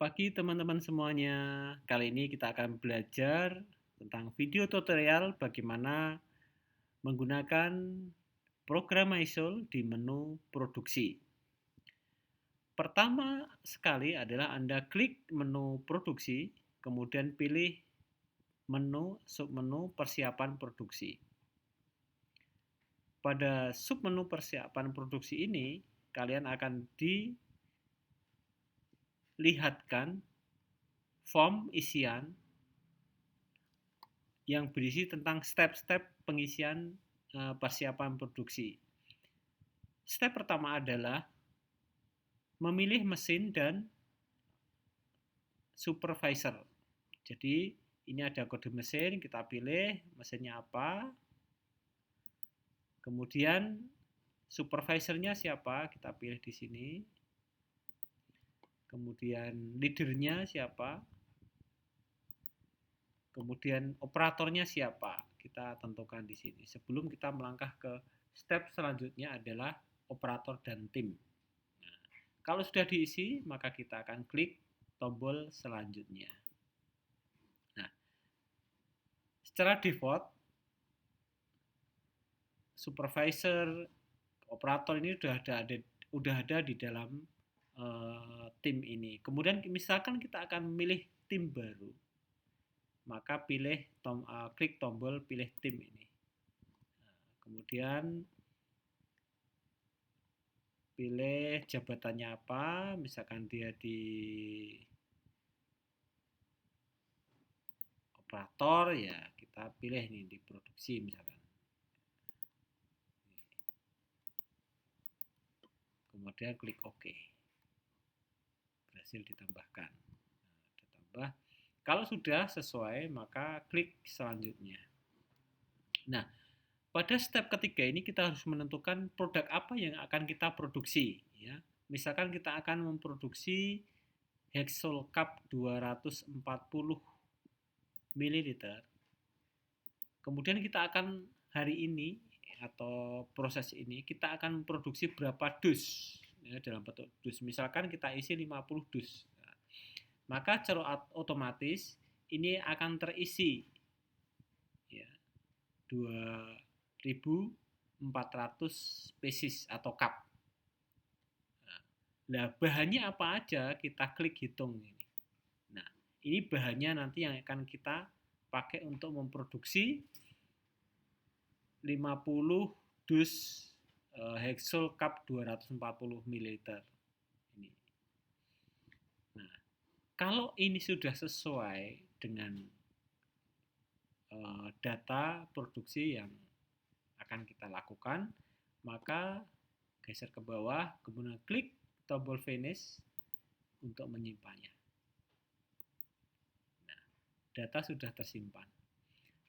Pagi teman-teman semuanya. Kali ini kita akan belajar tentang video tutorial bagaimana menggunakan program MySoul di menu produksi. Pertama sekali adalah Anda klik menu produksi, kemudian pilih menu submenu persiapan produksi. Pada submenu persiapan produksi ini, kalian akan dilihatkan form isian yang berisi tentang step-step pengisian persiapan produksi. Step pertama adalah memilih mesin dan supervisor. Jadi ini ada kode mesin, kita pilih mesinnya apa. Kemudian supervisornya siapa, kita pilih di sini. Kemudian leadernya siapa. Kemudian operatornya siapa, kita tentukan di sini. Sebelum kita melangkah ke step selanjutnya adalah operator dan tim. Nah, kalau sudah diisi, maka kita akan klik tombol selanjutnya. Nah, secara default, supervisor, operator ini udah ada di dalam tim ini. Kemudian misalkan kita akan memilih tim baru, maka klik tombol pilih tim ini. Nah, kemudian pilih jabatannya apa, misalkan dia di operator, ya kita pilih nih di produksi misalkan. Kemudian klik OK. Berhasil ditambahkan. Nah, ditambah. Kalau sudah sesuai, maka klik selanjutnya. Nah, pada step ketiga ini kita harus menentukan produk apa yang akan kita produksi. Ya. Misalkan kita akan memproduksi Hexol Cup 240 ml. Kemudian kita akan hari ini atau proses ini kita akan memproduksi berapa dus ya, dalam bentuk dus. Misalkan kita isi 50 dus. Nah, maka secara otomatis ini akan terisi ya 2.400 pieces atau cup. Nah, bahannya apa aja kita klik hitung ini. Nah, ini bahannya nanti yang akan kita pakai untuk memproduksi 50 dus Hexol Cup 240 ml. Ini. Nah, kalau ini sudah sesuai dengan data produksi yang akan kita lakukan, maka geser ke bawah, kemudian klik tombol finish untuk menyimpannya. Nah, data sudah tersimpan.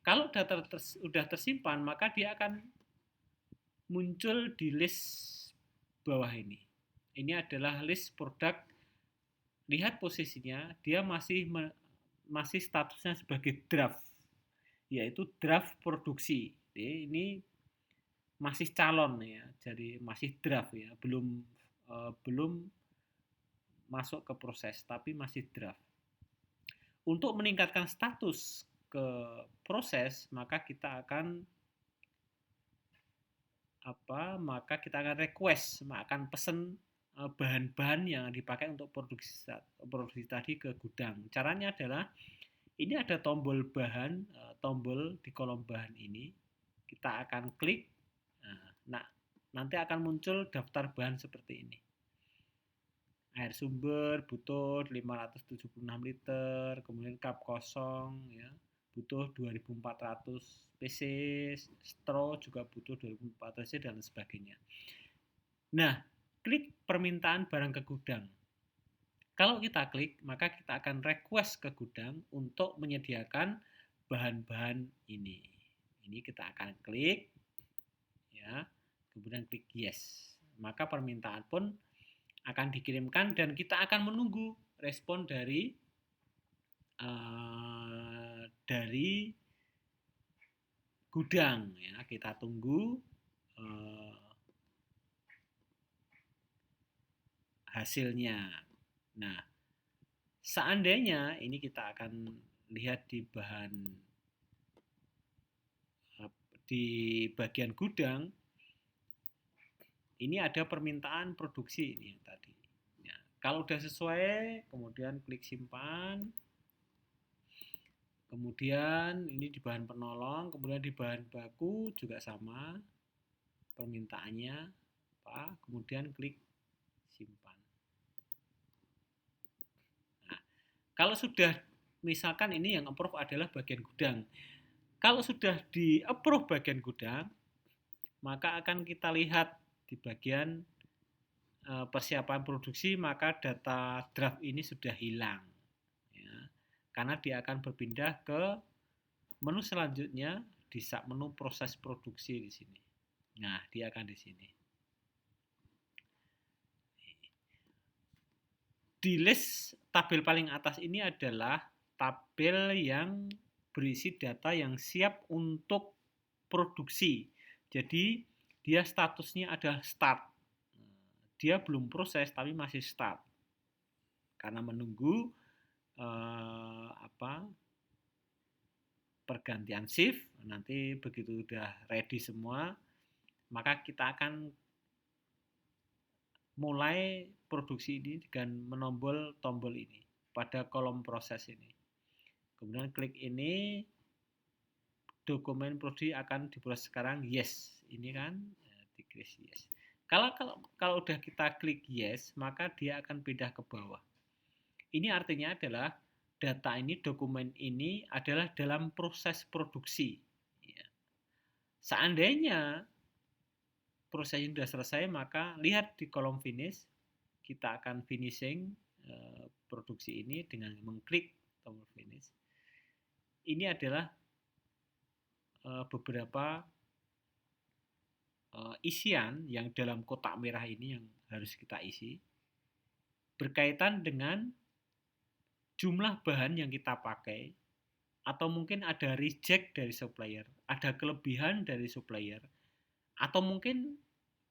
Kalau data sudah tersimpan, maka dia akan muncul di list bawah ini. Ini adalah list produk. Lihat posisinya, dia masih statusnya sebagai draft, yaitu draft produksi. Ini masih calon ya, jadi masih draft ya, belum masuk ke proses, tapi masih draft. Untuk meningkatkan status ke proses, maka kita akan request, akan pesen bahan-bahan yang dipakai untuk produksi tadi ke gudang. Caranya adalah ini ada tombol bahan, tombol di kolom bahan ini. Kita akan klik. Nah, nanti akan muncul daftar bahan seperti ini. Air sumber butuh 576 liter, kemudian cup kosong ya, butuh 2.400 pieces, straw juga butuh 2.400 pieces dan sebagainya. Nah, klik permintaan barang ke gudang. Kalau kita klik, maka kita akan request ke gudang untuk menyediakan bahan-bahan ini. Ini kita akan klik, ya, kemudian klik yes. Maka permintaan pun akan dikirimkan dan kita akan menunggu respon dari gudang. Ya, kita tunggu hasilnya. Nah, Seandainya ini kita akan lihat di bagian gudang, ini ada permintaan produksi ini tadi. Ya, kalau udah sesuai, kemudian klik simpan. Kemudian ini di bahan penolong, kemudian di bahan baku juga sama permintaannya apa, kemudian klik simpan. Nah, kalau sudah misalkan ini yang approve adalah bagian gudang. Kalau sudah di approve bagian gudang, maka akan kita lihat di bagian persiapan produksi, maka data draft ini sudah hilang. Ya, karena dia akan berpindah ke menu selanjutnya di menu proses produksi di sini. Nah, dia akan di sini. Di list tabel paling atas ini adalah tabel yang berisi data yang siap untuk produksi. Jadi, dia statusnya adalah start. Dia belum proses tapi masih start. Karena menunggu pergantian shift, nanti begitu udah ready semua, maka kita akan mulai produksi ini dengan menombol tombol ini pada kolom proses ini. Kemudian klik ini, dokumen produksi akan diproses sekarang, yes, ini kan diklik yes. Kalau udah kita klik yes, maka dia akan pindah ke bawah. Ini artinya adalah data ini, dokumen ini adalah dalam proses produksi. Ya. Seandainya proses ini sudah selesai, maka lihat di kolom finish, kita akan finishing produksi ini dengan mengklik tombol finish. Ini adalah beberapa isian yang dalam kotak merah ini yang harus kita isi berkaitan dengan jumlah bahan yang kita pakai, atau mungkin ada reject dari supplier, ada kelebihan dari supplier, atau mungkin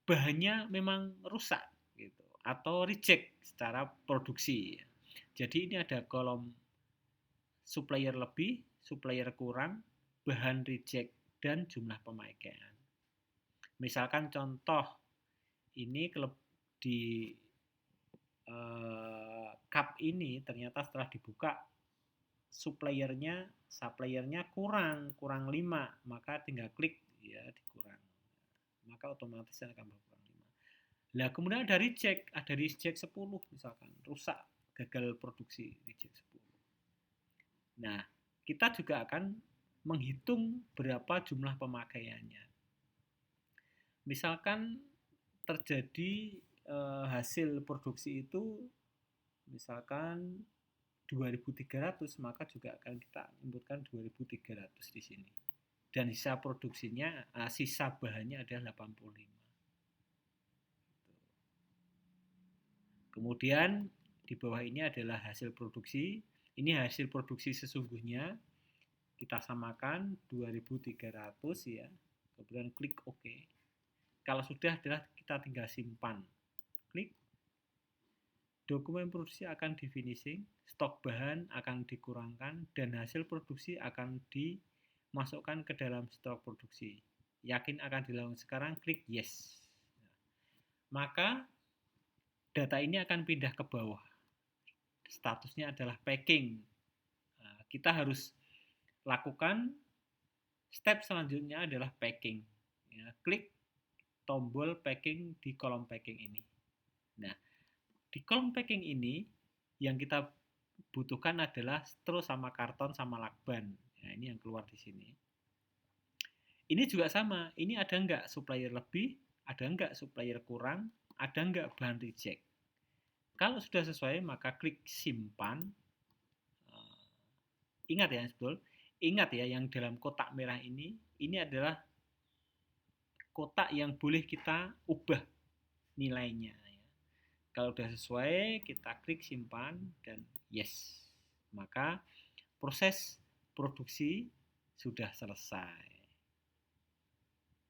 bahannya memang rusak gitu, atau reject secara produksi. Jadi ini ada kolom supplier lebih, supplier kurang, bahan reject, dan jumlah pemakaian. Misalkan contoh ini di cup ini ternyata setelah dibuka suppliernya kurang 5, maka tinggal klik ya dikurang, maka otomatis akan berkurang 5. Nah, kemudian ada reject 10 misalkan, rusak, gagal produksi, reject 10. Nah, kita juga akan menghitung berapa jumlah pemakaiannya. Misalkan terjadi hasil produksi itu misalkan 2.300, maka juga akan kita inputkan 2.300 di sini. Dan sisa produksinya, sisa bahannya adalah 85. Kemudian di bawah ini adalah hasil produksi. Ini hasil produksi sesungguhnya. Kita samakan 2.300 ya. Kemudian klik OK. Kalau sudah adalah kita tinggal simpan. Klik. Dokumen produksi akan di finishing, stok bahan akan dikurangkan, dan hasil produksi akan dimasukkan ke dalam stok produksi. Yakin akan dilakukan sekarang, klik yes. Maka data ini akan pindah ke bawah. Statusnya adalah packing. Kita harus lakukan step selanjutnya adalah packing. Ya, klik tombol packing di kolom packing ini. Nah, di kolom packing ini yang kita butuhkan adalah stro sama karton sama lakban. Nah, ini yang keluar di sini. Ini juga sama. Ini ada nggak supplier lebih, ada nggak supplier kurang, ada nggak bahan reject. Kalau sudah sesuai, maka klik simpan. Ingat ya, yang dalam kotak merah ini adalah kotak yang boleh kita ubah nilainya. Kalau sudah sesuai, kita klik simpan dan yes. Maka proses produksi sudah selesai.